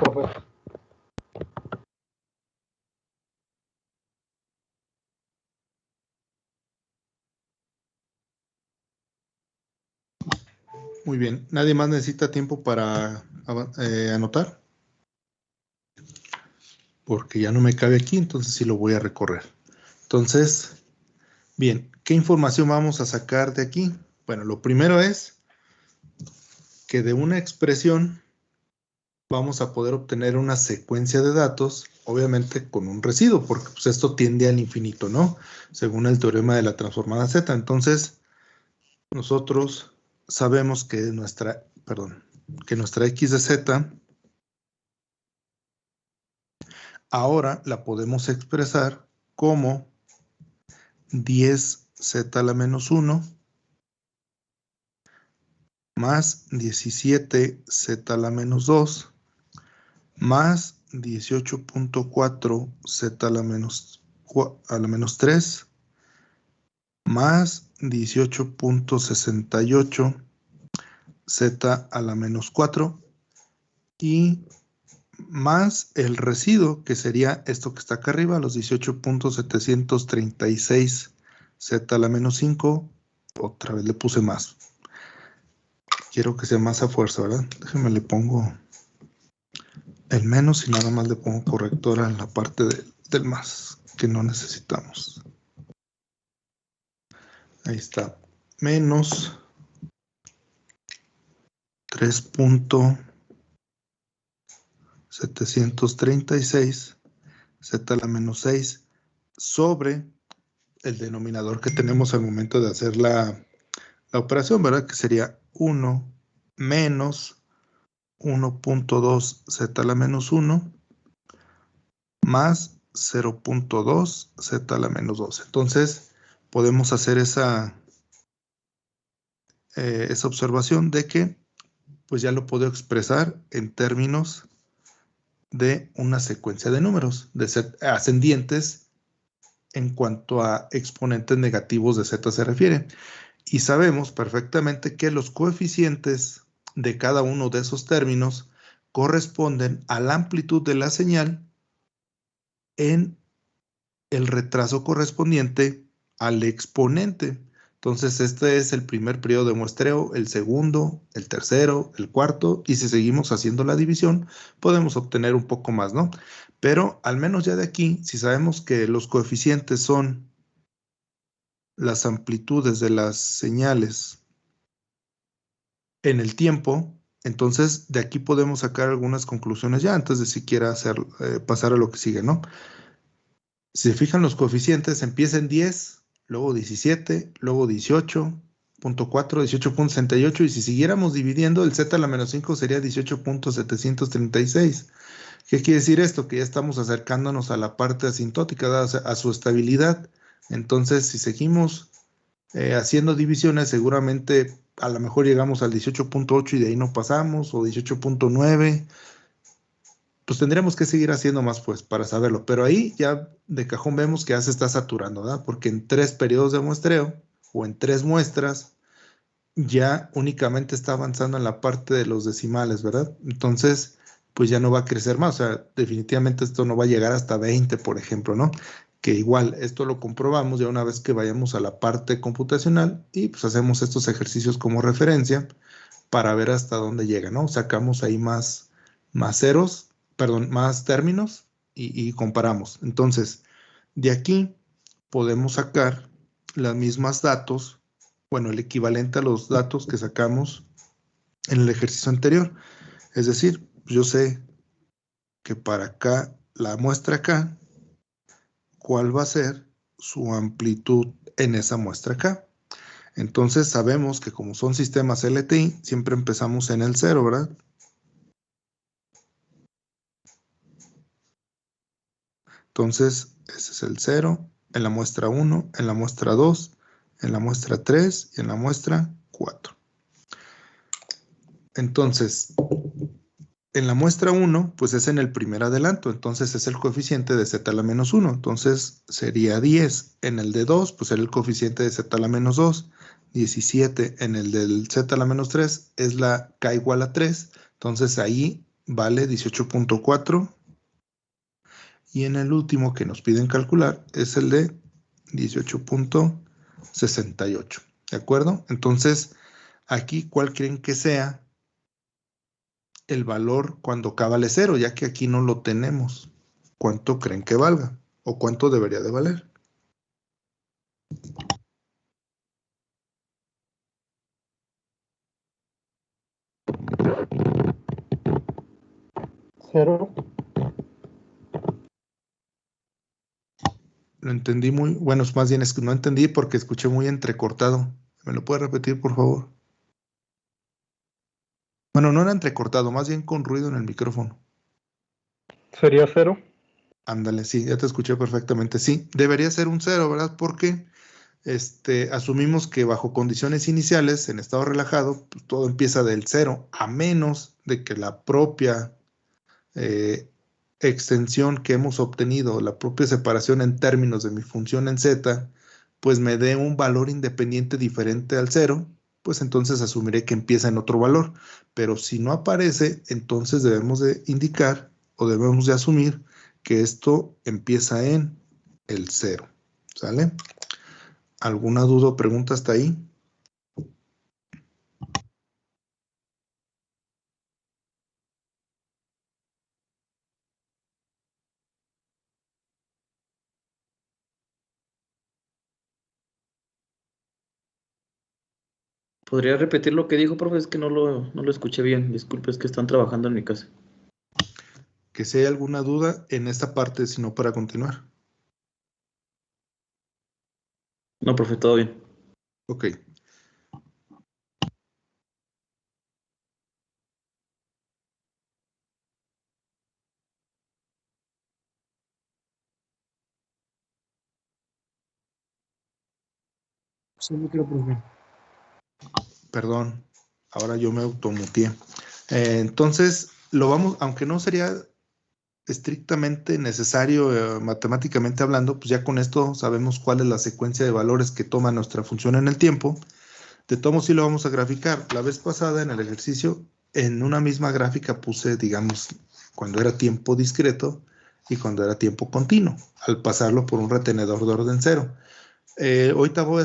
profe. Muy bien. ¿Nadie más necesita tiempo para anotar? Porque ya no me cabe aquí, entonces sí lo voy a recorrer. Entonces, bien, ¿qué información vamos a sacar de aquí? Bueno, lo primero es que de una expresión vamos a poder obtener una secuencia de datos, obviamente con un residuo, porque pues, esto tiende al infinito, ¿no? Según el teorema de la transformada Z. Entonces, nosotros sabemos que nuestra X de Z ahora la podemos expresar como 10Z a la menos 1 más 17Z a la menos 2 más 18.4Z a la menos 3 más 18.68Z a la menos 4 y más el residuo, que sería esto que está acá arriba, los 18.736Z a la menos 5. Otra vez le puse más. Quiero que sea más a fuerza, ¿verdad? Déjenme le pongo el menos y nada más le pongo correctora en la parte del más, que no necesitamos. Ahí está. Menos 3.736 Z a la menos 6 sobre el denominador que tenemos al momento de hacer la operación, ¿verdad? Que sería 1 menos 1.2 Z a la menos 1 más 0.2 Z a la menos 2. Entonces, podemos hacer esa observación de que pues ya lo puedo expresar en términos de una secuencia de números ascendientes en cuanto a exponentes negativos de Z se refiere. Y sabemos perfectamente que los coeficientes de cada uno de esos términos corresponden a la amplitud de la señal en el retraso correspondiente al exponente. Entonces, este es el primer periodo de muestreo, el segundo, el tercero, el cuarto, y si seguimos haciendo la división, podemos obtener un poco más, ¿no? Pero al menos ya de aquí, si sabemos que los coeficientes son las amplitudes de las señales en el tiempo, entonces de aquí podemos sacar algunas conclusiones ya antes de siquiera pasar a lo que sigue, ¿no? Si se fijan los coeficientes, empieza en 10, luego 17, luego 18.4, 18.68, y si siguiéramos dividiendo, el Z a la menos 5 sería 18.736. ¿Qué quiere decir esto? Que ya estamos acercándonos a la parte asintótica, a su estabilidad. Entonces, si seguimos haciendo divisiones, seguramente a lo mejor llegamos al 18.8 y de ahí no pasamos, o 18.9. Pues tendríamos que seguir haciendo más, pues, para saberlo. Pero ahí ya de cajón vemos que ya se está saturando, ¿verdad? Porque en 3 periodos de muestreo o en 3 muestras ya únicamente está avanzando en la parte de los decimales, ¿verdad? Entonces, pues ya no va a crecer más. O sea, definitivamente esto no va a llegar hasta 20, por ejemplo, ¿no? Que igual esto lo comprobamos ya una vez que vayamos a la parte computacional y pues hacemos estos ejercicios como referencia para ver hasta dónde llega, ¿no? Sacamos ahí más ceros, perdón, más términos y comparamos. Entonces, de aquí podemos sacar las mismas datos, bueno, el equivalente a los datos que sacamos en el ejercicio anterior. Es decir, yo sé que para acá, la muestra acá, cuál va a ser su amplitud en esa muestra acá. Entonces sabemos que como son sistemas LTI, siempre empezamos en el 0, ¿verdad? Entonces, ese es el 0, en la muestra 1, en la muestra 2, en la muestra 3 y en la muestra 4. Entonces, en la muestra 1, pues es en el primer adelanto, entonces es el coeficiente de Z a la menos 1, entonces sería 10. En el de 2, pues era el coeficiente de Z a la menos 2, 17. En el del Z a la menos 3 es la K igual a 3, entonces ahí vale 18.4. Y en el último que nos piden calcular es el de 18.68. ¿De acuerdo? Entonces, aquí, ¿cuál creen que sea el valor cuando K vale 0? Ya que aquí no lo tenemos. ¿Cuánto creen que valga? ¿O cuánto debería de valer? Cero. Lo entendí muy... Bueno, más bien es que no entendí porque escuché muy entrecortado. ¿Me lo puede repetir, por favor? Bueno, no era entrecortado, más bien con ruido en el micrófono. Sería 0. Ándale, sí, ya te escuché perfectamente. Sí, debería ser un 0, ¿verdad? Porque asumimos que bajo condiciones iniciales, en estado relajado, pues todo empieza del 0, a menos de que la propia extensión que hemos obtenido, la propia separación en términos de mi función en z, pues me dé un valor independiente diferente al 0, pues entonces asumiré que empieza en otro valor. Pero si no aparece, entonces debemos de indicar o debemos de asumir que esto empieza en el 0. ¿Sale? ¿Alguna duda o pregunta hasta ahí? ¿Podría repetir lo que dijo, profe? Es que no lo escuché bien. Disculpe, es que están trabajando en mi casa. Que si hay alguna duda en esta parte, sino para continuar. No, profe, todo bien. Ok. Sí, me quiero, profe. Perdón, ahora yo me automuteé. Entonces, aunque no sería estrictamente necesario matemáticamente hablando, pues ya con esto sabemos cuál es la secuencia de valores que toma nuestra función en el tiempo. De todos modos, sí lo vamos a graficar. La vez pasada en el ejercicio, en una misma gráfica puse, digamos, cuando era tiempo discreto y cuando era tiempo continuo, al pasarlo por un retenedor de orden 0. Ahorita voy a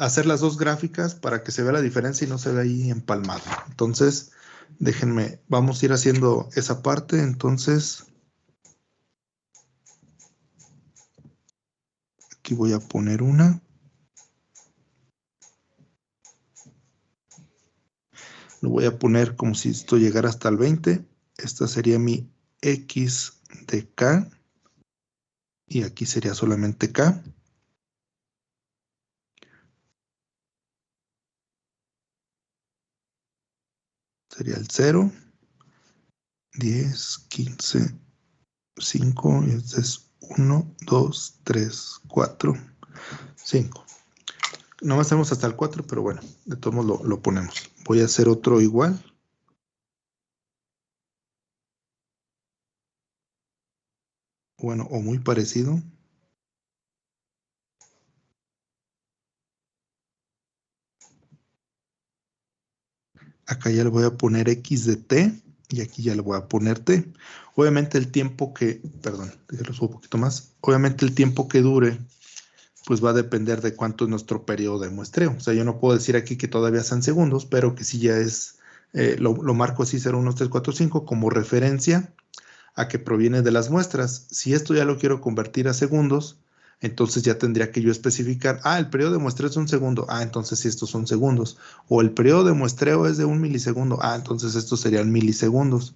hacer las dos gráficas para que se vea la diferencia y no se vea ahí empalmado. Entonces, déjenme, vamos a ir haciendo esa parte. Entonces, aquí voy a poner una. Lo voy a poner como si esto llegara hasta el 20. Esta sería mi X de K. Y aquí sería solamente K. Sería el 0, 10, 15, 5. Y este es 1, 2, 3, 4, 5. No hacemos hasta el 4, pero bueno, de todos modos lo ponemos. Voy a hacer otro igual. Bueno, o muy parecido. Acá ya le voy a poner X de T y aquí ya le voy a poner T. Obviamente el tiempo que, perdón, déjalo subo un poquito más. Obviamente el tiempo que dure, pues va a depender de cuánto es nuestro periodo de muestreo. O sea, yo no puedo decir aquí que todavía sean segundos, pero que sí ya es, lo marco así 0, 1, 2, 3, 4, 5 como referencia a que proviene de las muestras. Si esto ya lo quiero convertir a segundos, entonces ya tendría que yo especificar, el periodo de muestreo es un segundo, entonces sí, estos son segundos. O el periodo de muestreo es de 1 milisegundo, entonces estos serían milisegundos.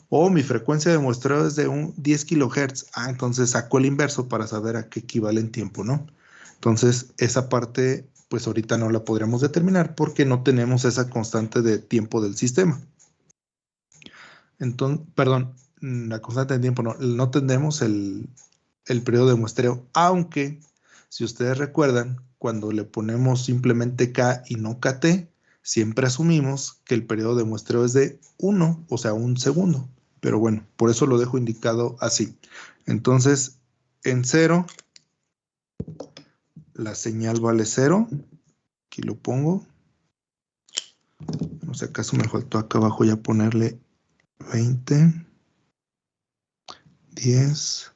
O mi frecuencia de muestreo es de 10 kilohertz, entonces saco el inverso para saber a qué equivale en tiempo, ¿no? Entonces esa parte, pues ahorita no la podríamos determinar porque no tenemos esa constante de tiempo del sistema. Entonces, perdón, la constante de tiempo no tendremos el periodo de muestreo, aunque si ustedes recuerdan, cuando le ponemos simplemente K y no KT, siempre asumimos que el periodo de muestreo es de 1, o sea, un segundo. Pero bueno, por eso lo dejo indicado así. Entonces, en 0, la señal vale 0. Aquí lo pongo. No sé, acaso me faltó acá abajo ya ponerle 20, 10,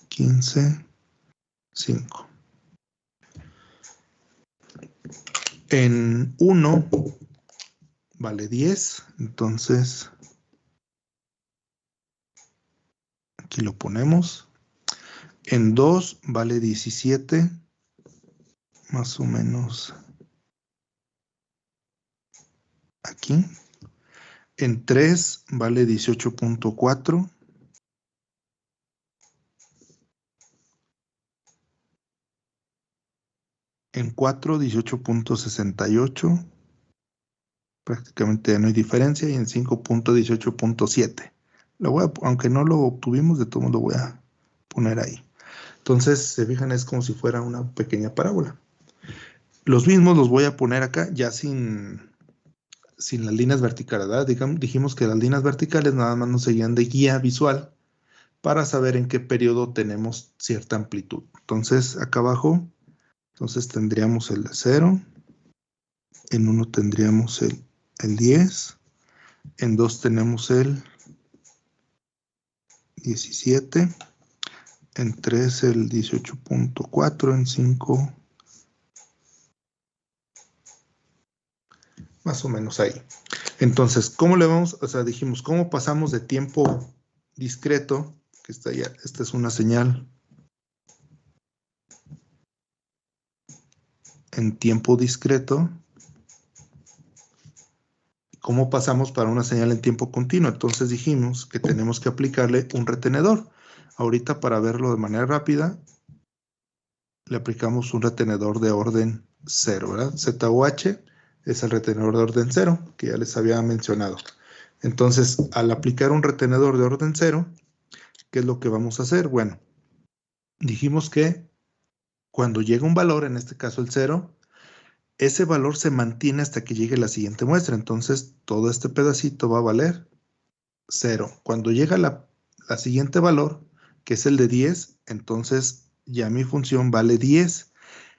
15, 5. En 1 vale 10, entonces aquí lo ponemos. En 2 vale 17, más o menos aquí. En 3 vale 18.4. En 4, 18.68. Prácticamente ya no hay diferencia. Y en 5.18.7. Aunque no lo obtuvimos, de todo modo lo voy a poner ahí. Entonces, se fijan, es como si fuera una pequeña parábola. Los mismos los voy a poner acá ya sin las líneas verticales, ¿verdad? Dijimos que las líneas verticales nada más nos seguían de guía visual para saber en qué periodo tenemos cierta amplitud. Entonces, acá abajo, entonces tendríamos el de 0, en 1 tendríamos el 10, en 2 tenemos el 17, en 3 el 18.4, en 5 más o menos ahí. Entonces, ¿cómo le vamos? O sea, dijimos, ¿cómo pasamos de tiempo discreto? Que está ya, esta es una señal en tiempo discreto. ¿Cómo pasamos para una señal en tiempo continuo? Entonces dijimos que tenemos que aplicarle un retenedor. Ahorita, para verlo de manera rápida, le aplicamos un retenedor de orden 0, ¿verdad? ZOH es el retenedor de orden 0, que ya les había mencionado. Entonces, al aplicar un retenedor de orden 0, ¿qué es lo que vamos a hacer? Bueno, dijimos que cuando llega un valor, en este caso el 0, ese valor se mantiene hasta que llegue la siguiente muestra. Entonces, todo este pedacito va a valer 0. Cuando llega la siguiente valor, que es el de 10, entonces ya mi función vale 10.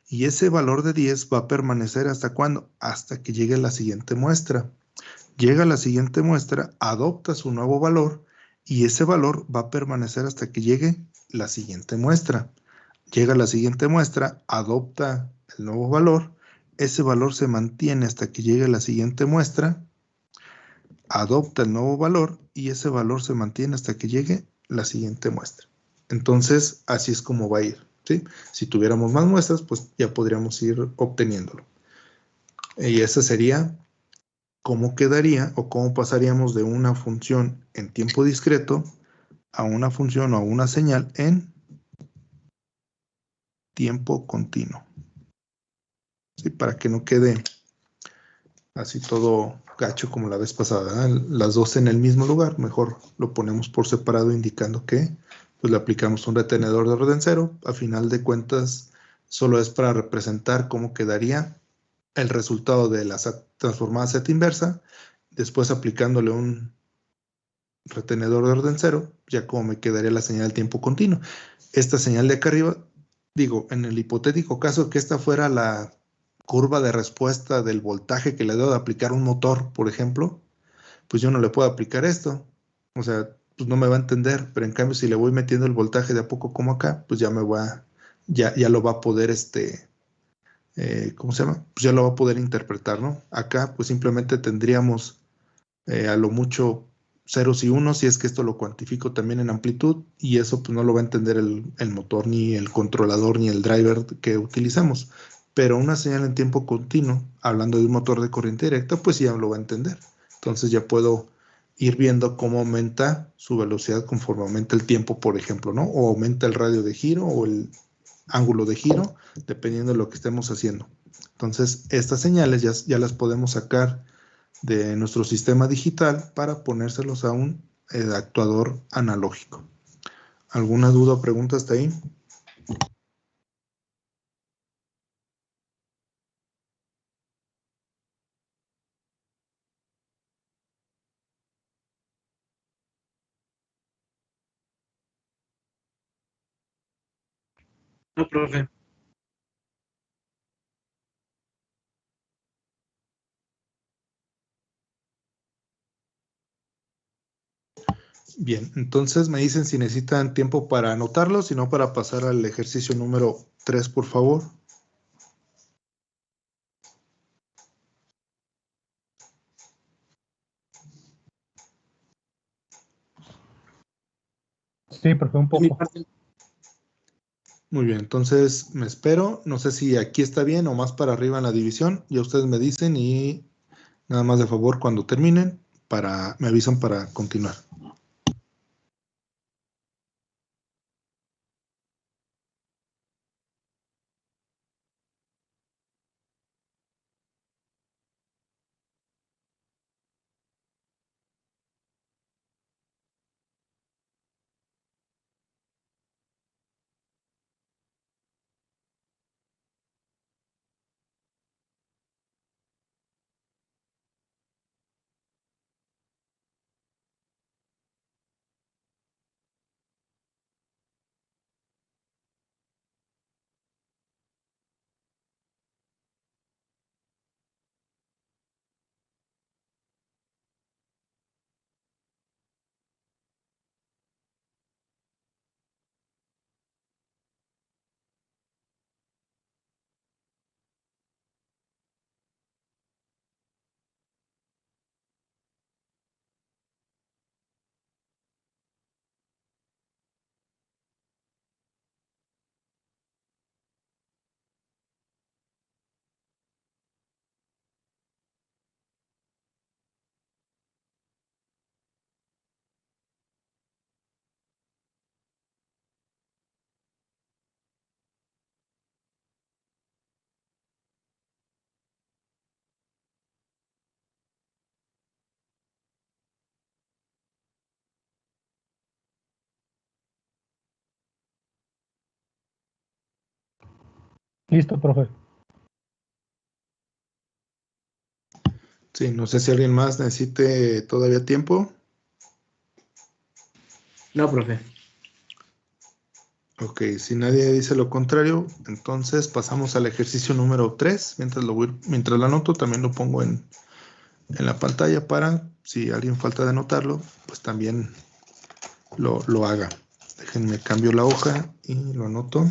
Y ese valor de 10 va a permanecer ¿hasta cuándo? Hasta que llegue la siguiente muestra. Llega la siguiente muestra, adopta su nuevo valor y ese valor va a permanecer hasta que llegue la siguiente muestra. Llega la siguiente muestra, adopta el nuevo valor, ese valor se mantiene hasta que llegue la siguiente muestra, adopta el nuevo valor y ese valor se mantiene hasta que llegue la siguiente muestra. Entonces, así es como va a ir, ¿sí? Si tuviéramos más muestras, pues ya podríamos ir obteniéndolo. Y esa sería cómo quedaría o cómo pasaríamos de una función en tiempo discreto a una función o a una señal en tiempo continuo. ¿Sí? Para que no quede así todo gacho como la vez pasada, ¿eh? Las dos en el mismo lugar, mejor lo ponemos por separado indicando que pues le aplicamos un retenedor de orden 0. A final de cuentas, solo es para representar cómo quedaría el resultado de la transformada Z inversa, después aplicándole un retenedor de orden 0, ya como me quedaría la señal de tiempo continuo. Esta señal de acá arriba, digo, en el hipotético caso que esta fuera la curva de respuesta del voltaje que le debo de aplicar un motor, por ejemplo, pues yo no le puedo aplicar esto. O sea, pues no me va a entender, pero en cambio si le voy metiendo el voltaje de a poco como acá, pues ya ya lo va a poder, ¿cómo se llama? Pues ya lo va a poder interpretar, ¿no? Acá pues simplemente tendríamos a lo mucho ceros y unos, si es que esto lo cuantifico también en amplitud, y eso pues no lo va a entender el motor, ni el controlador, ni el driver que utilizamos. Pero una señal en tiempo continuo, hablando de un motor de corriente directa, pues ya lo va a entender. Entonces ya puedo ir viendo cómo aumenta su velocidad conforme aumenta el tiempo, por ejemplo, ¿no? O aumenta el radio de giro o el ángulo de giro, dependiendo de lo que estemos haciendo. Entonces, estas señales ya las podemos sacar de nuestro sistema digital para ponérselos a un actuador analógico. ¿Alguna duda o pregunta hasta ahí? No, profe. Bien, entonces me dicen si necesitan tiempo para anotarlo, si no para pasar al ejercicio número 3, por favor. Sí, profe, un De mi poco. parte, Muy bien, entonces me espero. No sé si aquí está bien o más para arriba en la división. Ya ustedes me dicen y nada más de favor cuando terminen, me avisan para continuar. Listo, profe. Sí, no sé si alguien más necesite todavía tiempo. no, profe. Ok, si nadie dice lo contrario, entonces pasamos al ejercicio número 3. Mientras lo anoto, también lo pongo en la pantalla para, si alguien falta de anotarlo, pues también lo haga. Déjenme cambio la hoja y lo anoto.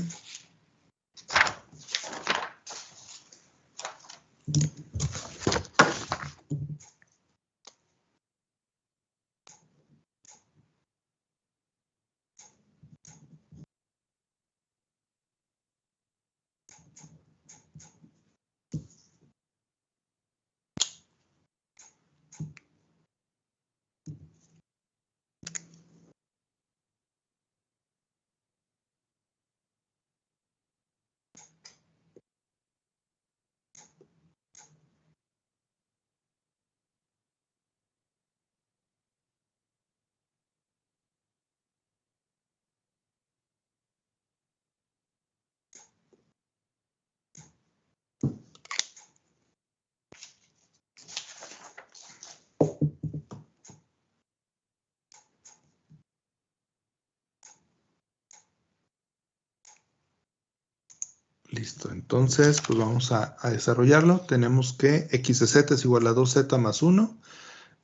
Listo, entonces pues vamos a desarrollarlo. Tenemos que x de z es igual a 2z más 1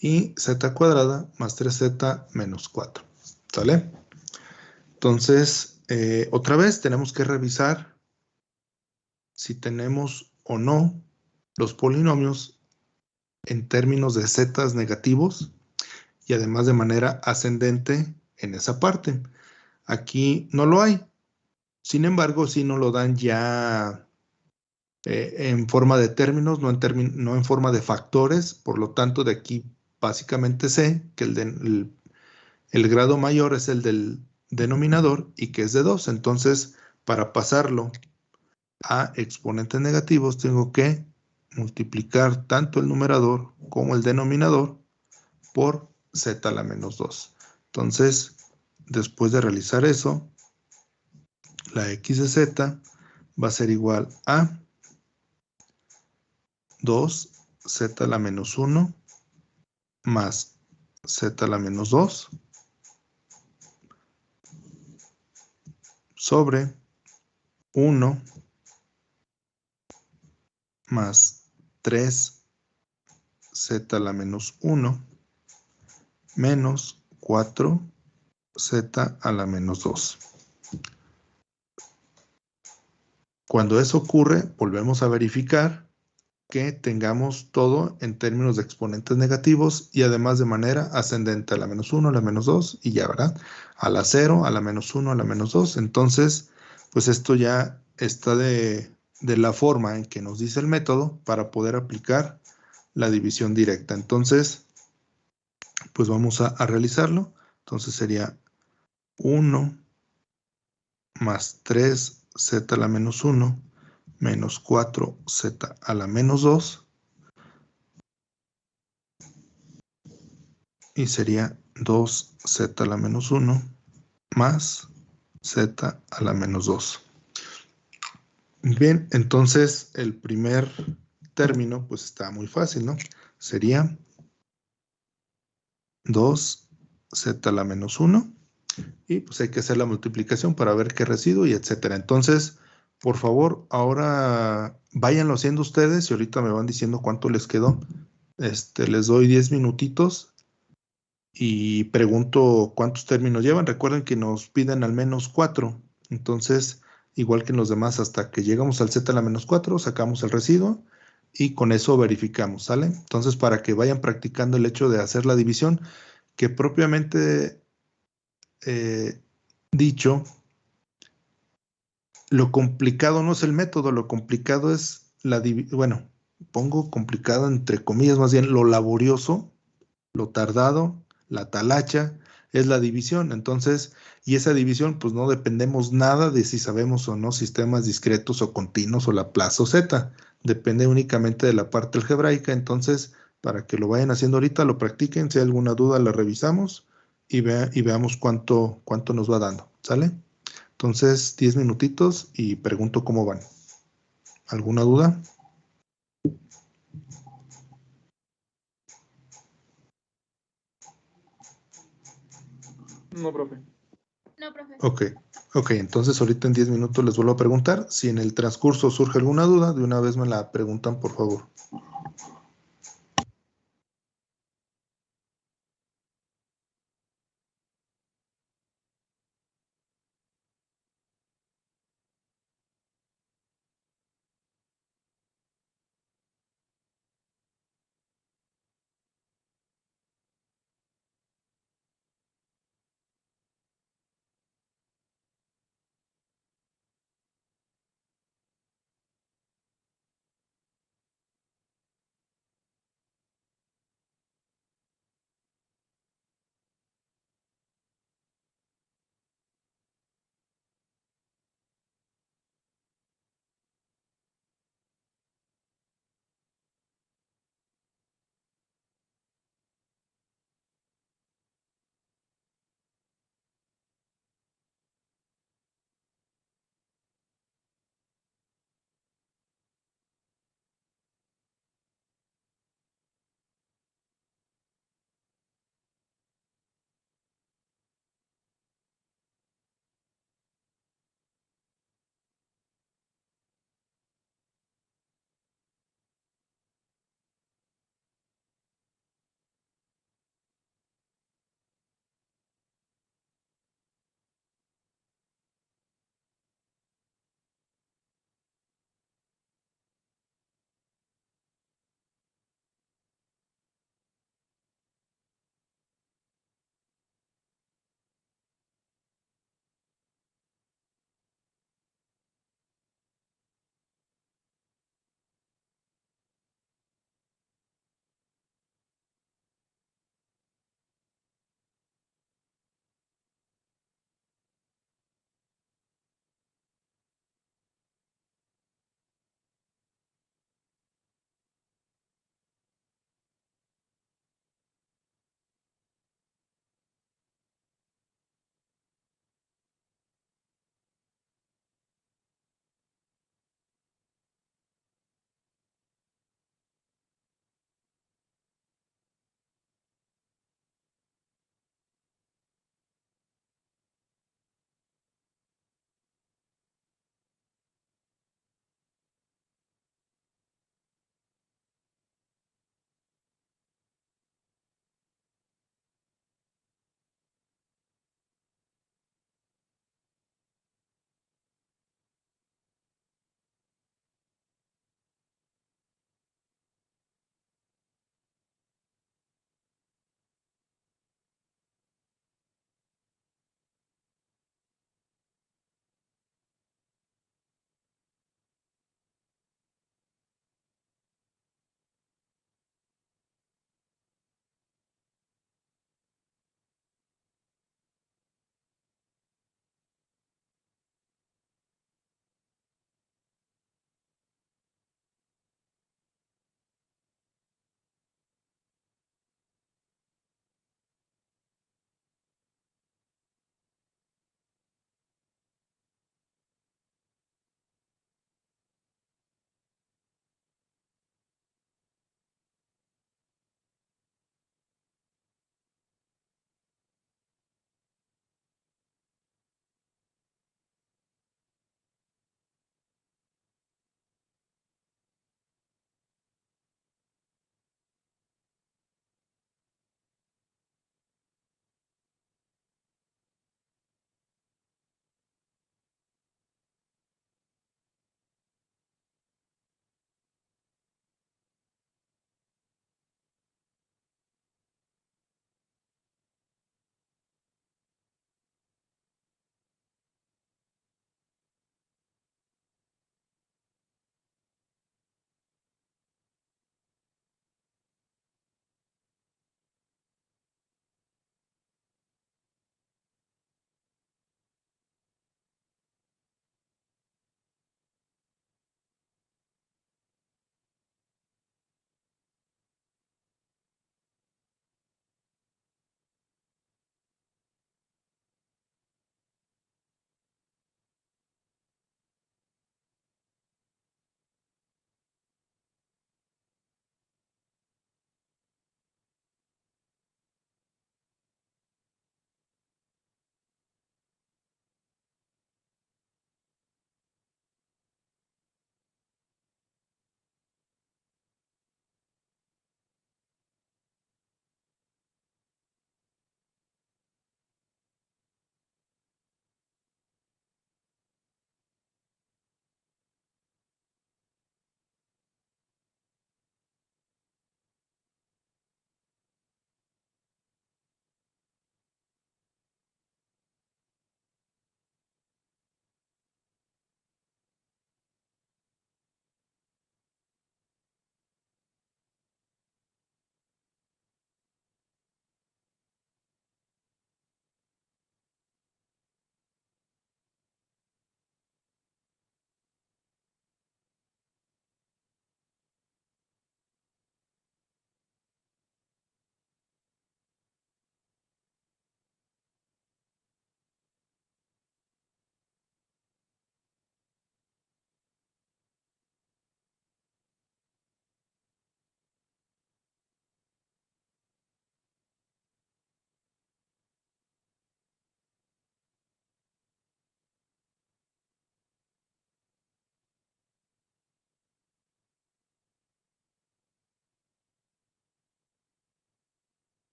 y z cuadrada más 3z menos 4. ¿Sale? Entonces, otra vez tenemos que revisar si tenemos o no los polinomios en términos de zetas negativos y además de manera ascendente en esa parte. Aquí no lo hay. Sin embargo, sí nos lo dan ya en forma de términos, no en forma de factores. Por lo tanto, de aquí básicamente sé que el grado mayor es el del denominador y que es de 2. Entonces, para pasarlo a exponentes negativos, tengo que multiplicar tanto el numerador como el denominador por z a la menos 2. Entonces, después de realizar eso, la x de z va a ser igual a 2z a la menos 1 más z a la menos 2 sobre 1 más 3z a la menos 1 menos 4 z a la menos 2. Cuando eso ocurre, volvemos a verificar que tengamos todo en términos de exponentes negativos y además de manera ascendente a la menos 1, a la menos 2 y ya, ¿verdad? A la 0, a la menos 1, a la menos 2. Entonces, pues esto ya está de la forma en que nos dice el método para poder aplicar la división directa. Entonces, pues vamos a realizarlo. Entonces sería 1 más 3z a la menos 1 menos 4z a la menos 2 y sería 2z a la menos 1 más z a la menos 2. Bien, entonces el primer término pues está muy fácil, ¿no? Sería 2z a la menos 1 y pues hay que hacer la multiplicación para ver qué residuo y etcétera. Entonces, por favor, ahora váyanlo haciendo ustedes y ahorita me van diciendo cuánto les quedó. Les doy 10 minutitos y pregunto cuántos términos llevan. Recuerden que nos piden al menos 4. Entonces, igual que en los demás, hasta que llegamos al z a la menos 4, sacamos el residuo y con eso verificamos, ¿sale? Entonces, para que vayan practicando el hecho de hacer la división, que propiamente dicho, lo complicado no es el método, lo complicado es la división. Bueno, pongo complicado entre comillas, más bien lo laborioso, lo tardado, la talacha, es la división. Entonces, y esa división, pues no dependemos nada de si sabemos o no sistemas discretos o continuos o la plaza o z. Depende únicamente de la parte algebraica. Entonces, para que lo vayan haciendo ahorita, lo practiquen. Si hay alguna duda, la revisamos y veamos cuánto nos va dando. ¿Sale? Entonces, 10 minutitos y pregunto cómo van. ¿Alguna duda? No, profe. No, profe. Ok, entonces ahorita en 10 minutos les vuelvo a preguntar. Si en el transcurso surge alguna duda, de una vez me la preguntan, por favor.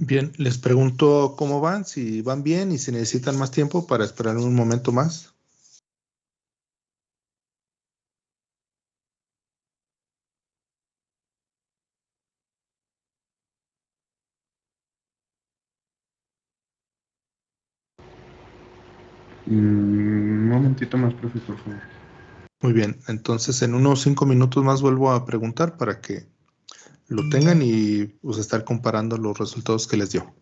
Bien, les pregunto cómo van, si van bien y si necesitan más tiempo para esperar un momento más. Un momentito más, profe, por favor. Muy bien, entonces en unos 5 minutos más vuelvo a preguntar para que lo tengan y pues estar comparando los resultados que les dio.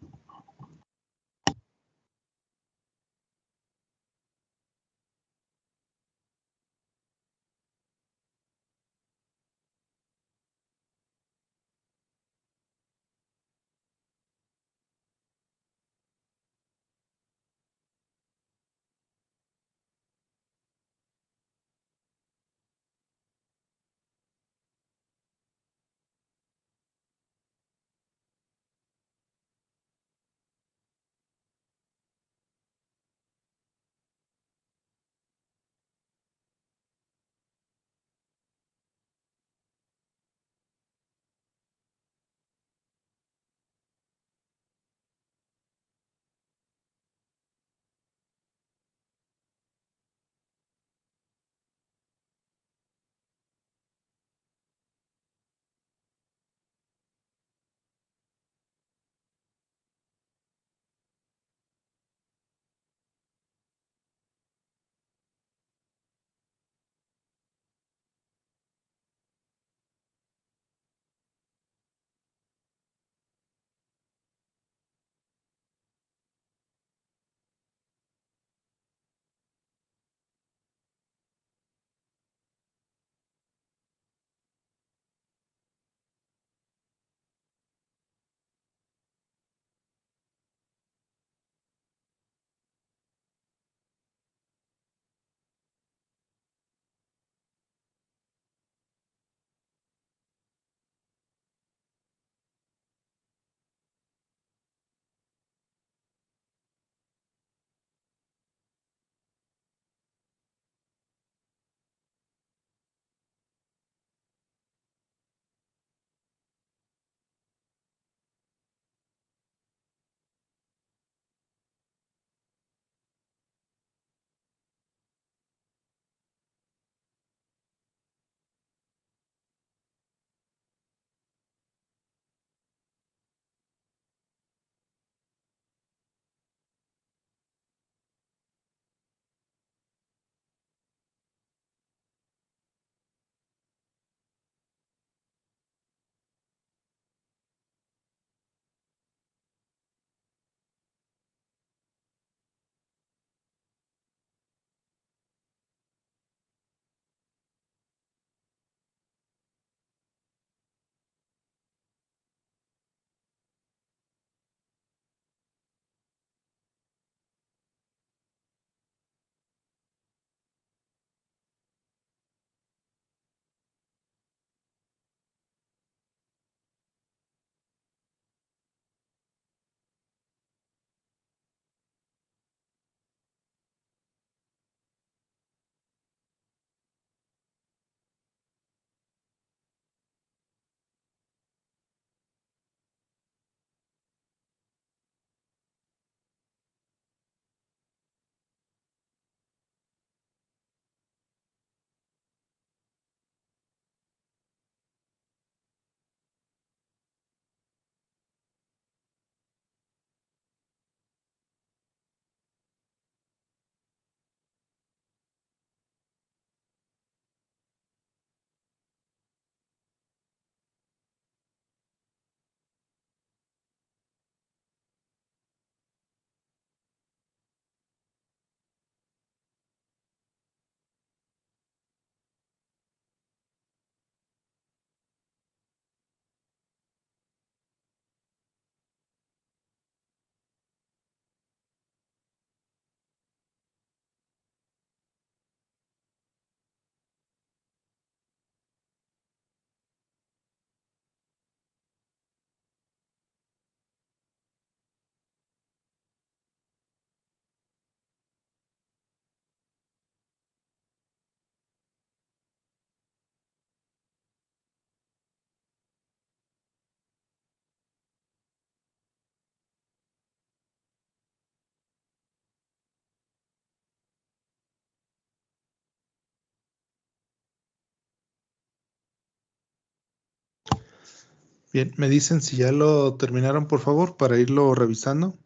Bien, me dicen si ya lo terminaron, por favor, para irlo revisando.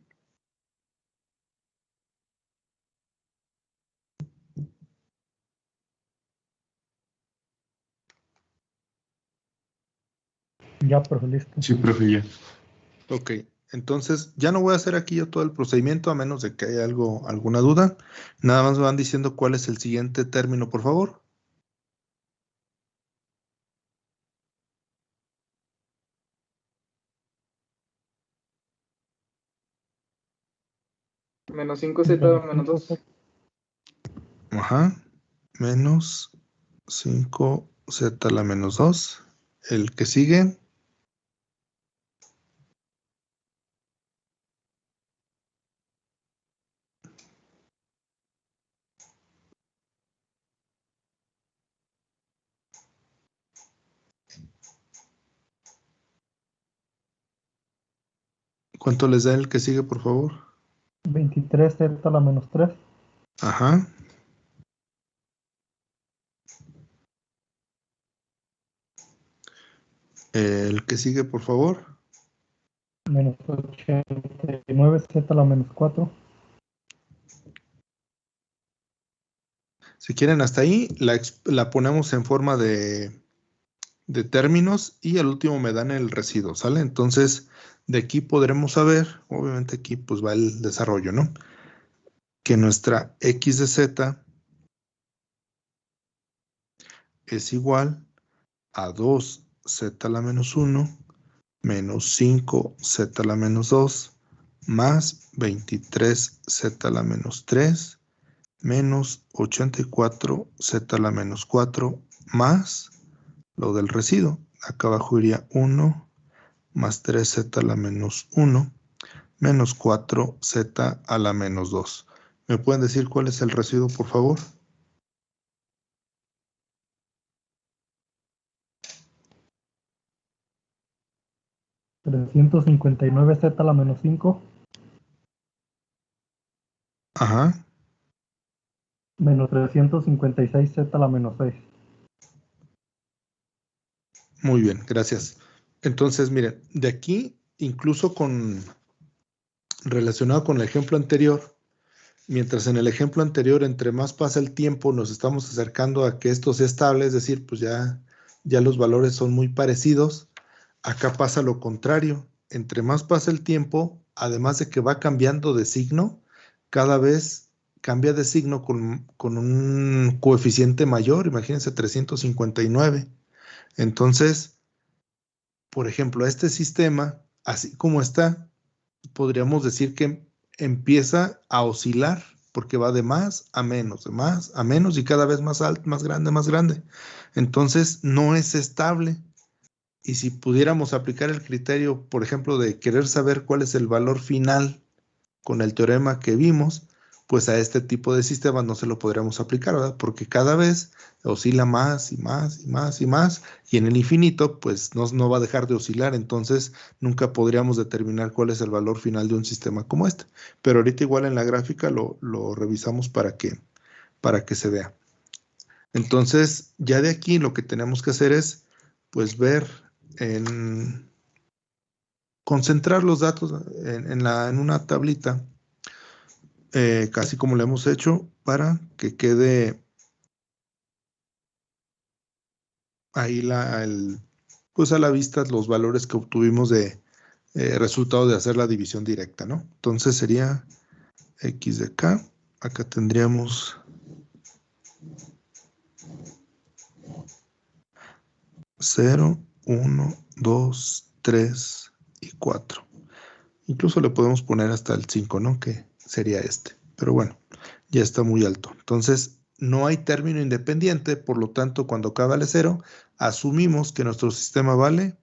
Ya, profe, listo. Sí, profe, ya. Ok, entonces ya no voy a hacer aquí yo todo el procedimiento a menos de que haya alguna duda. Nada más me van diciendo cuál es el siguiente término, por favor. Menos 5z menos 2. Ajá, menos 5z a la menos 2. El que sigue, ¿cuánto les da el que sigue, por favor? 23z a la menos 3. Ajá. El que sigue, por favor. Menos 89z a la menos 4. Si quieren hasta ahí, la ponemos en forma de términos y al último me dan el residuo, ¿sale? Entonces, de aquí podremos saber, obviamente aquí pues va el desarrollo, ¿no? Que nuestra x de z es igual a 2z a la menos 1 menos 5z a la menos 2 más 23z a la menos 3 menos 84z a la menos 4 más lo del residuo. Acá abajo iría 1 más 3z a la menos 1 menos 4z a la menos 2. ¿Me pueden decir cuál es el residuo, por favor? $359z a la menos 5 Ajá. menos 356z a la menos 6. Muy bien, gracias. Entonces, miren, de aquí, incluso relacionado con el ejemplo anterior, mientras en el ejemplo anterior, entre más pasa el tiempo, nos estamos acercando a que esto sea estable, es decir, pues ya los valores son muy parecidos. Acá pasa lo contrario. Entre más pasa el tiempo, además de que va cambiando de signo, cada vez cambia de signo con un coeficiente mayor, imagínense 359. Entonces, por ejemplo, este sistema, así como está, podríamos decir que empieza a oscilar porque va de más a menos, de más a menos y cada vez más alto, más grande, más grande. Entonces, no es estable. Y si pudiéramos aplicar el criterio, por ejemplo, de querer saber cuál es el valor final con el teorema que vimos, pues a este tipo de sistemas no se lo podríamos aplicar, ¿verdad? Porque cada vez oscila más y más y más y más, y en el infinito, pues no va a dejar de oscilar, entonces nunca podríamos determinar cuál es el valor final de un sistema como este. Pero ahorita igual en la gráfica lo revisamos para que se vea. Entonces, ya de aquí lo que tenemos que hacer es, pues, ver concentrar los datos en una tablita, casi como lo hemos hecho, para que quede ahí pues a la vista los valores que obtuvimos de resultado de hacer la división directa, ¿no? Entonces sería x de acá, acá tendríamos 0, 1, 2, 3 y 4. Incluso le podemos poner hasta el 5, ¿no? Que sería este. Pero bueno, ya está muy alto. Entonces, no hay término independiente, por lo tanto, cuando k vale 0, asumimos que nuestro sistema vale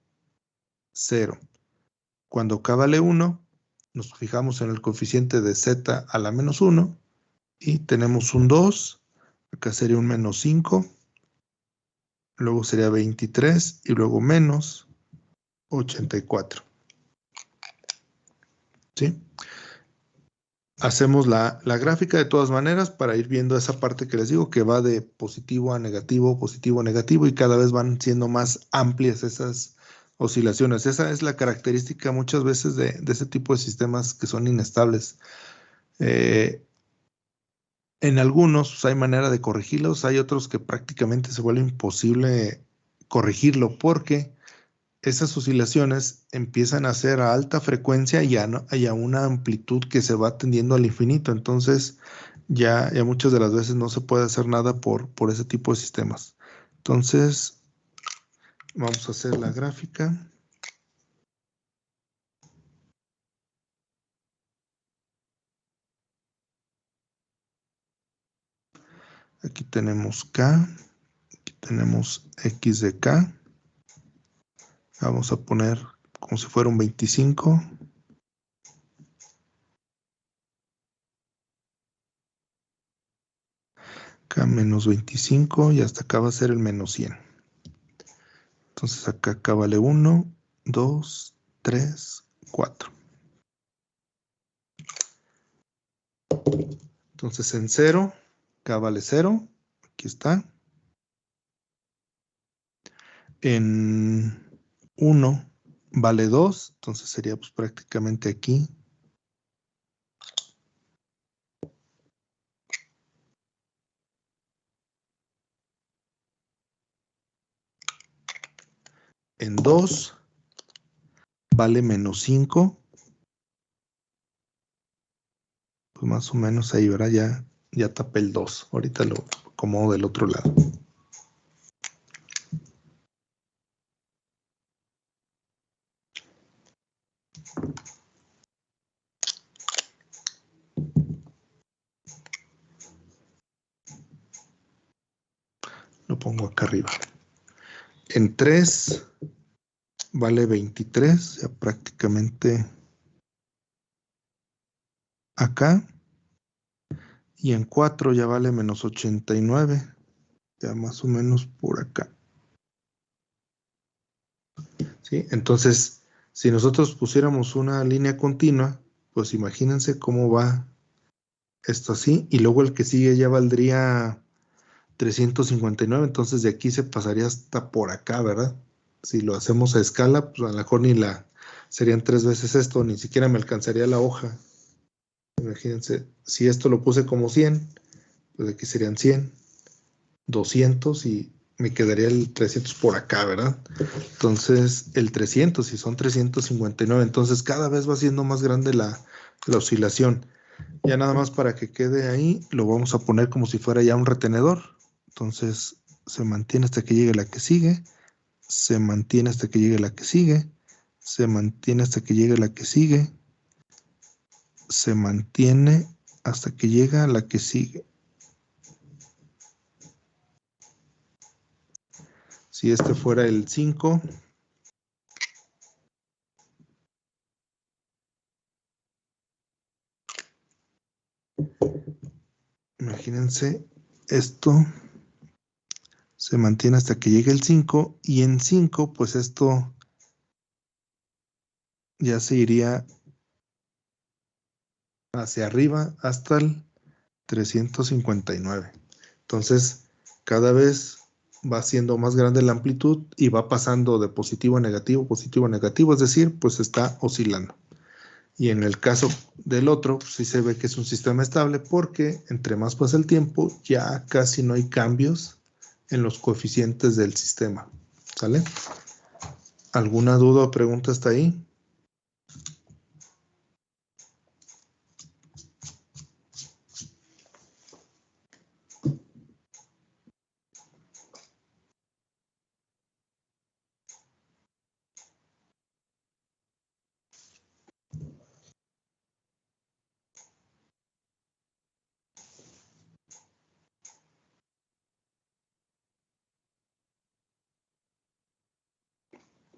0. Cuando k vale 1, nos fijamos en el coeficiente de z a la menos 1 y tenemos un 2. Acá sería un menos 5. Luego sería 23 y luego menos 84. ¿Sí? Hacemos la gráfica de todas maneras para ir viendo esa parte que les digo que va de positivo a negativo, y cada vez van siendo más amplias esas oscilaciones. Esa es la característica muchas veces de ese tipo de sistemas que son inestables. En algunos pues, hay manera de corregirlos, hay otros que prácticamente se vuelve imposible corregirlo porque esas oscilaciones empiezan a ser a alta frecuencia y a una amplitud que se va tendiendo al infinito. Entonces, ya muchas de las veces no se puede hacer nada por ese tipo de sistemas. Entonces, vamos a hacer la gráfica. Aquí tenemos K, aquí tenemos X de K. Vamos a poner como si fuera un 25. Acá menos 25 y hasta acá va a ser el menos 100. Entonces acá vale 1, 2, 3, 4. Entonces en 0, acá vale 0. Aquí está. En 1 vale 2. Entonces sería pues prácticamente aquí. En 2 vale menos 5. Pues más o menos ahí, ¿verdad? Ya tapé el 2. Ahorita lo acomodo del otro lado. Lo pongo acá arriba. En 3 vale 23, ya prácticamente acá. Y en 4 ya vale menos 89, ya más o menos por acá. ¿Sí? Entonces, si nosotros pusiéramos una línea continua, pues imagínense cómo va esto así. Y luego el que sigue ya valdría 359, entonces de aquí se pasaría hasta por acá, ¿verdad? Si lo hacemos a escala, pues a lo mejor serían 3 veces esto, ni siquiera me alcanzaría la hoja. Imagínense, si esto lo puse como 100, pues aquí serían 100, 200 y me quedaría el 300 por acá, ¿verdad? Entonces, el 300, si son 359, entonces cada vez va siendo más grande la oscilación. Ya nada más para que quede ahí, lo vamos a poner como si fuera ya un retenedor. Entonces, se mantiene hasta que llegue la que sigue, se mantiene hasta que llegue la que sigue, se mantiene hasta que llegue la que sigue, se mantiene hasta que llega la que sigue. Si este fuera el 5, imagínense, esto se mantiene hasta que llegue el 5 y en 5, pues esto ya se iría hacia arriba hasta el 359. Entonces, cada vez va siendo más grande la amplitud y va pasando de positivo a negativo, es decir, pues está oscilando. Y en el caso del otro, pues sí se ve que es un sistema estable porque entre más pasa el tiempo, ya casi no hay cambios en los coeficientes del sistema. ¿Sale? ¿Alguna duda o pregunta hasta ahí?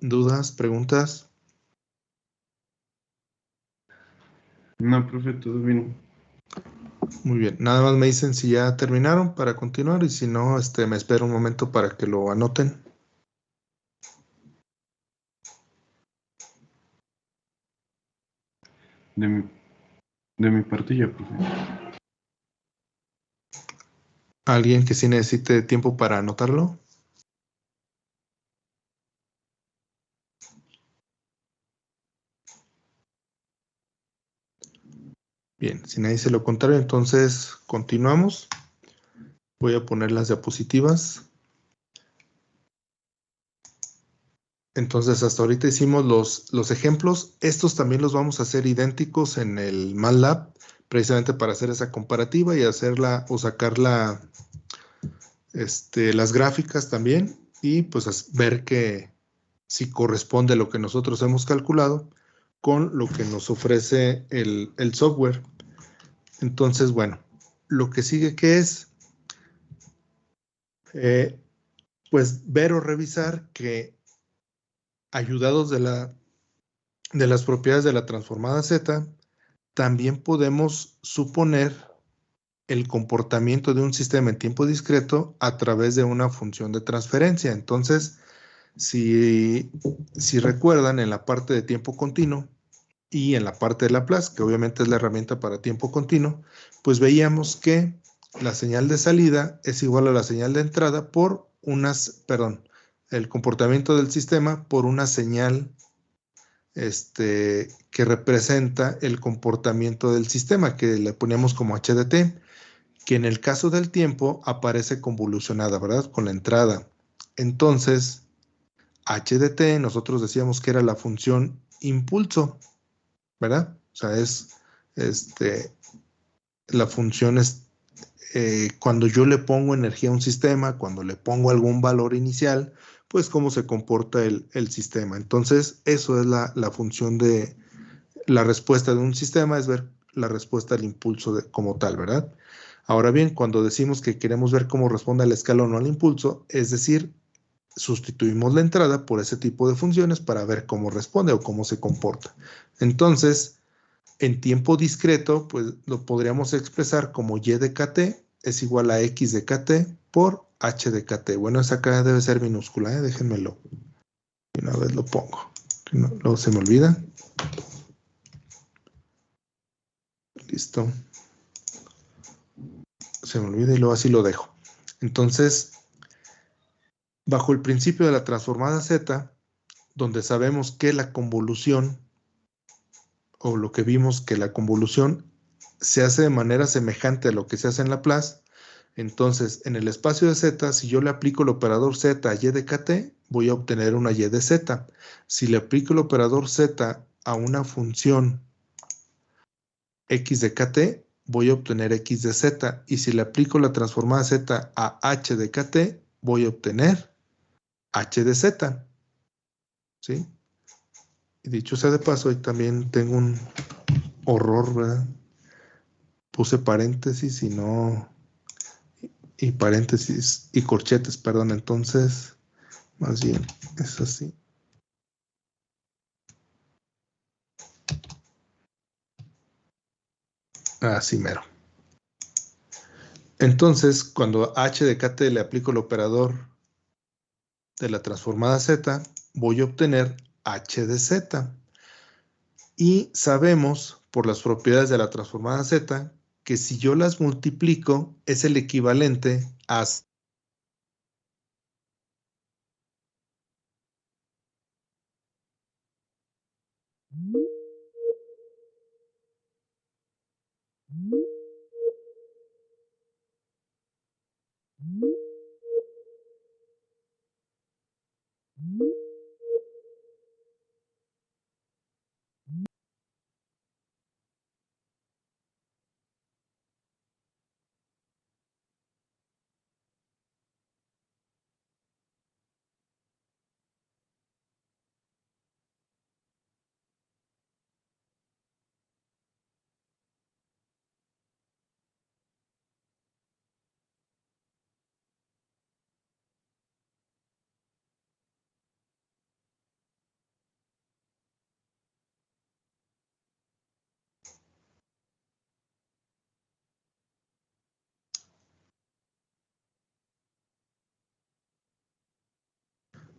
¿Dudas, preguntas? No, profe, todo bien. Muy bien. Nada más me dicen si ya terminaron para continuar y si no, me espero un momento para que lo anoten. De mi parte ya, profe. ¿Alguien que sí necesite tiempo para anotarlo? Bien, si nadie dice lo contrario, entonces continuamos. Voy a poner las diapositivas. Entonces, hasta ahorita hicimos los ejemplos. Estos también los vamos a hacer idénticos en el MATLAB, precisamente para hacer esa comparativa y hacerla o sacar las gráficas también y pues ver que si corresponde lo que nosotros hemos calculado con lo que nos ofrece el software. Entonces, bueno, lo que sigue que es, pues ver o revisar que ayudados de las propiedades de la transformada Z, también podemos suponer el comportamiento de un sistema en tiempo discreto a través de una función de transferencia. Entonces, si recuerdan, en la parte de tiempo continuo y en la parte de Laplace, que obviamente es la herramienta para tiempo continuo, pues veíamos que la señal de salida es igual a la señal de entrada por el comportamiento del sistema por una señal que representa el comportamiento del sistema, que le poníamos como HDT, que en el caso del tiempo aparece convolucionada, ¿verdad? Con la entrada. Entonces, HDT nosotros decíamos que era la función impulso, ¿verdad? O sea, es la función cuando yo le pongo energía a un sistema, cuando le pongo algún valor inicial, pues cómo se comporta el sistema. Entonces, eso es la función de la respuesta de un sistema, es ver la respuesta al impulso como tal, ¿verdad? Ahora bien, cuando decimos que queremos ver cómo responde la escala o no al impulso, es decir, sustituimos la entrada por ese tipo de funciones para ver cómo responde o cómo se comporta. Entonces, en tiempo discreto, pues lo podríamos expresar como y de kt es igual a x de kt por h de kt. Bueno, esa acá debe ser minúscula, déjenmelo. Una vez lo pongo. No, luego se me olvida. Listo. Se me olvida y luego así lo dejo. Entonces, bajo el principio de la transformada Z, donde sabemos que la convolución, o lo que vimos que la convolución se hace de manera semejante a lo que se hace en Laplace, entonces en el espacio de Z, si yo le aplico el operador Z a y de kt, voy a obtener una y de z. Si le aplico el operador Z a una función x de kt, voy a obtener x de z. Y si le aplico la transformada Z a h de kt, voy a obtener h de z. ¿Sí? Y dicho sea de paso, ahí también tengo un horror, ¿verdad? Puse paréntesis y no... y paréntesis y corchetes, perdón. Entonces, más bien, es así. Así mero. Entonces, cuando a h de kt le aplico el operador de la transformada Z, voy a obtener h de z. Y sabemos, por las propiedades de la transformada Z, que si yo las multiplico, es el equivalente a...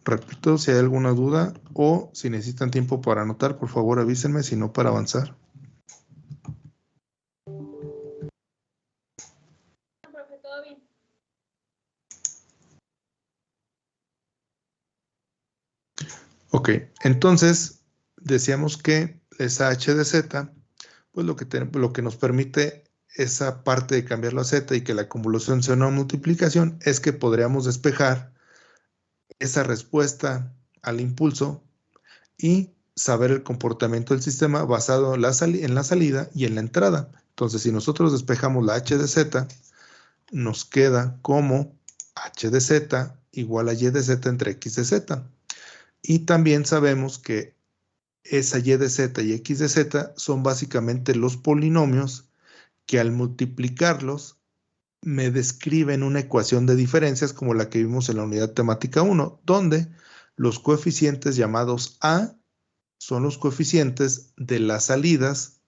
Repito, si hay alguna duda o si necesitan tiempo para anotar, por favor avísenme, si no para avanzar. Ok, entonces decíamos que esa h de z pues lo que nos permite esa parte de cambiarlo a Z y que la convolución sea una multiplicación es que podríamos despejar esa respuesta al impulso y saber el comportamiento del sistema basado en la salida y en la entrada. Entonces, si nosotros despejamos la h de z, nos queda como h de z igual a y de z entre x de z. Y también sabemos que esa y de z y x de z son básicamente los polinomios que al multiplicarlos me describen una ecuación de diferencias como la que vimos en la unidad temática 1, donde los coeficientes llamados A son los coeficientes de las salidas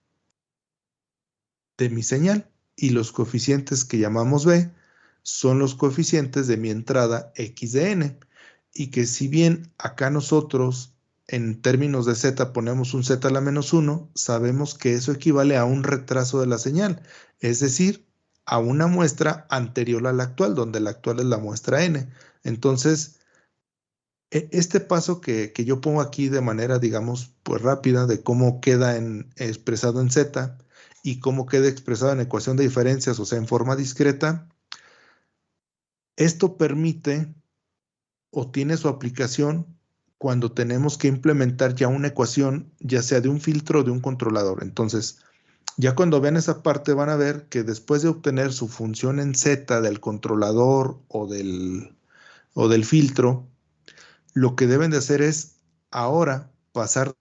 de mi señal y los coeficientes que llamamos B son los coeficientes de mi entrada X de N. Y que si bien acá nosotros en términos de Z ponemos un Z a la menos 1, sabemos que eso equivale a un retraso de la señal, es decir, a una muestra anterior a la actual, donde la actual es la muestra N. Entonces, este paso que yo pongo aquí de manera, digamos, pues rápida, de cómo queda expresado en Z y cómo queda expresado en ecuación de diferencias, o sea, en forma discreta, esto permite o tiene su aplicación cuando tenemos que implementar ya una ecuación, ya sea de un filtro o de un controlador. Entonces, ya cuando vean esa parte van a ver que después de obtener su función en Z del controlador o del filtro, lo que deben de hacer es ahora pasar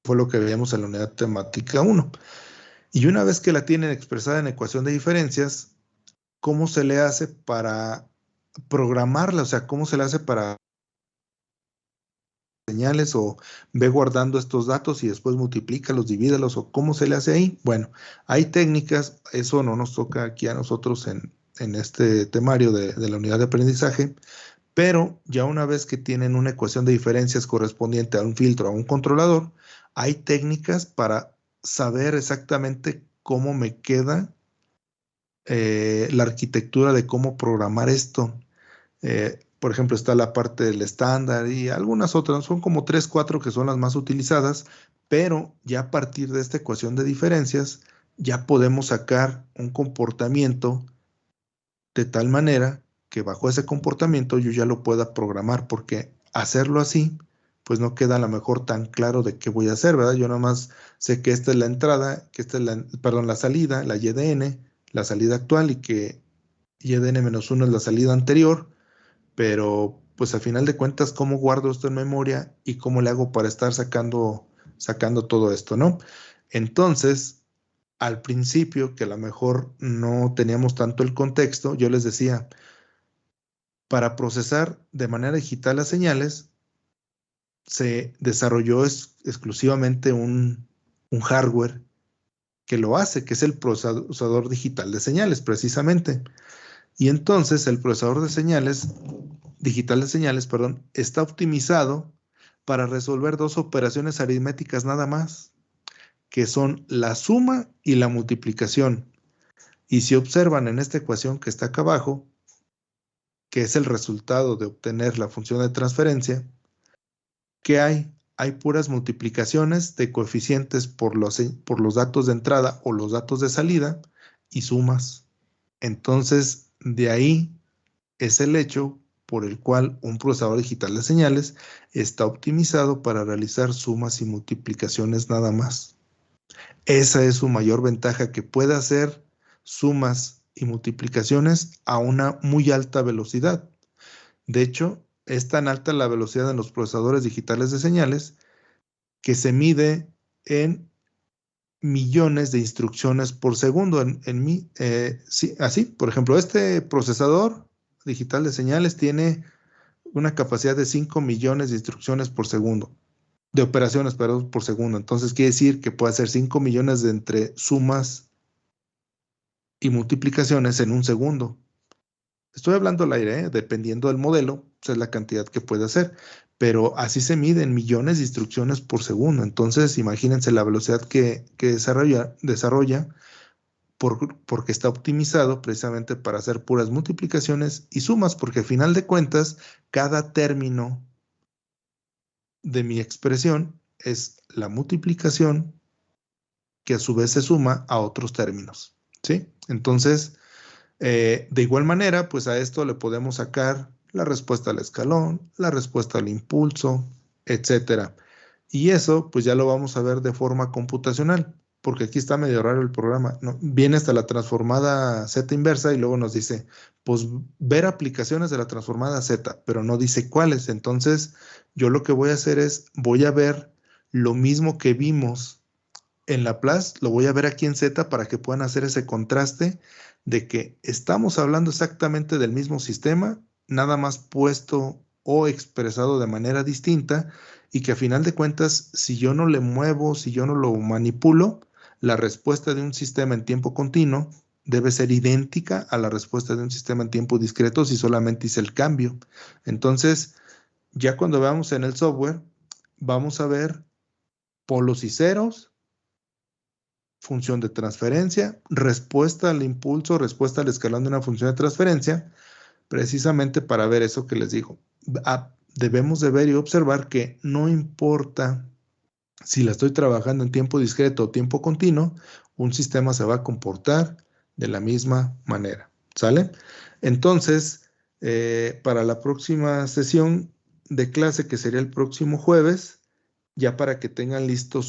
fue lo que veíamos en la unidad temática 1. Y una vez que la tienen expresada en ecuación de diferencias, ¿cómo se le hace para programarla? O sea, ¿cómo se le hace para señales o ve guardando estos datos y después multiplícalos, divídalos o cómo se le hace ahí? Bueno, hay técnicas, eso no nos toca aquí a nosotros en este temario de la unidad de aprendizaje, pero ya una vez que tienen una ecuación de diferencias correspondiente a un filtro, a un controlador, hay técnicas para saber exactamente cómo me queda la arquitectura de cómo programar esto. Por ejemplo, está la parte del estándar y algunas otras, son como 3, 4 que son las más utilizadas, pero ya a partir de esta ecuación de diferencias, ya podemos sacar un comportamiento de tal manera que bajo ese comportamiento yo ya lo pueda programar, porque hacerlo así, pues no queda a lo mejor tan claro de qué voy a hacer, ¿verdad? Yo nada más sé que esta es la entrada, que esta es la salida, la y de n, la salida actual y que y de n-1 es la salida anterior, pero pues a final de cuentas, ¿cómo guardo esto en memoria y cómo le hago para estar sacando todo esto, ¿no? Entonces, al principio, que a lo mejor no teníamos tanto el contexto, yo les decía, para procesar de manera digital las señales, se desarrolló exclusivamente un hardware que lo hace, que es el procesador digital de señales, precisamente. Y entonces el procesador digital de señales, está optimizado para resolver dos operaciones aritméticas nada más, que son la suma y la multiplicación. Y si observan en esta ecuación que está acá abajo, que es el resultado de obtener la función de transferencia, ¿qué hay? Hay puras multiplicaciones de coeficientes por los datos de entrada o los datos de salida y sumas. Entonces, de ahí es el hecho por el cual un procesador digital de señales está optimizado para realizar sumas y multiplicaciones nada más. Esa es su mayor ventaja, que puede hacer sumas y multiplicaciones a una muy alta velocidad. De hecho, es tan alta la velocidad en los procesadores digitales de señales que se mide en millones de instrucciones por segundo. Sí, así, por ejemplo, este procesador digital de señales tiene una capacidad de 5 millones de instrucciones por segundo, de operaciones, perdón, por segundo. Entonces quiere decir que puede hacer 5 millones de entre sumas y multiplicaciones en un segundo. Estoy hablando al aire, ¿eh? Dependiendo del modelo, pues es la cantidad que puede hacer. Pero así se miden millones de instrucciones por segundo. Entonces, imagínense la velocidad que desarrolla porque está optimizado precisamente para hacer puras multiplicaciones y sumas, porque al final de cuentas, cada término de mi expresión es la multiplicación que a su vez se suma a otros términos, ¿sí? Entonces, de igual manera, pues a esto le podemos sacar la respuesta al escalón, la respuesta al impulso, etcétera. Y eso, pues ya lo vamos a ver de forma computacional, porque aquí está medio raro el programa, ¿no? Viene hasta la transformada Z inversa y luego nos dice, pues ver aplicaciones de la transformada Z, pero no dice cuáles. Entonces, yo lo que voy a hacer es, voy a ver lo mismo que vimos en Laplace, lo voy a ver aquí en Z para que puedan hacer ese contraste de que estamos hablando exactamente del mismo sistema, nada más puesto o expresado de manera distinta, y que a final de cuentas, si yo no le muevo, si yo no lo manipulo, la respuesta de un sistema en tiempo continuo debe ser idéntica a la respuesta de un sistema en tiempo discreto si solamente hice el cambio. Entonces, ya cuando veamos en el software, vamos a ver polos y ceros, función de transferencia, respuesta al impulso, respuesta al escalón de una función de transferencia, precisamente para ver eso que les digo. Debemos de ver y observar que no importa si la estoy trabajando en tiempo discreto o tiempo continuo, un sistema se va a comportar de la misma manera, ¿sale? Entonces, para la próxima sesión de clase, que sería el próximo jueves, ya para que tengan listo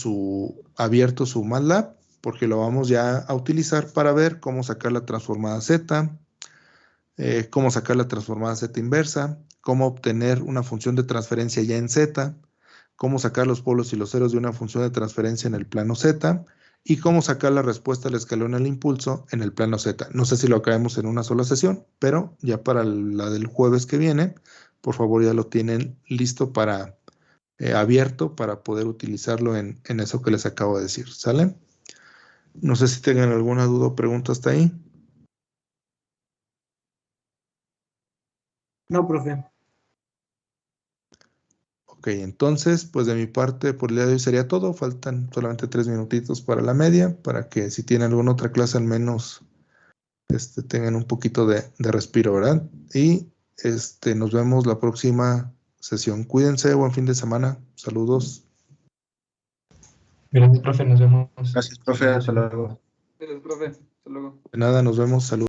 abierto su MATLAB, porque lo vamos ya a utilizar para ver cómo sacar la transformada Z, cómo sacar la transformada Z inversa, cómo obtener una función de transferencia ya en Z, cómo sacar los polos y los ceros de una función de transferencia en el plano Z, y cómo sacar la respuesta al escalón al impulso en el plano Z. No sé si lo acabemos en una sola sesión, pero ya para la del jueves que viene, por favor ya lo tienen listo para abierto para poder utilizarlo en eso que les acabo de decir, ¿sale? No sé si tengan alguna duda o pregunta hasta ahí. No, profe. Ok, entonces, pues de mi parte, por el día de hoy sería todo. Faltan solamente 3 minutitos para la media, para que si tienen alguna otra clase al menos tengan un poquito de respiro, ¿verdad? Y nos vemos la próxima sesión. Cuídense, buen fin de semana. Saludos. Gracias, profe, nos vemos. Gracias, profe. Hasta luego. Gracias, profe. Hasta luego. De nada, nos vemos. Saludos.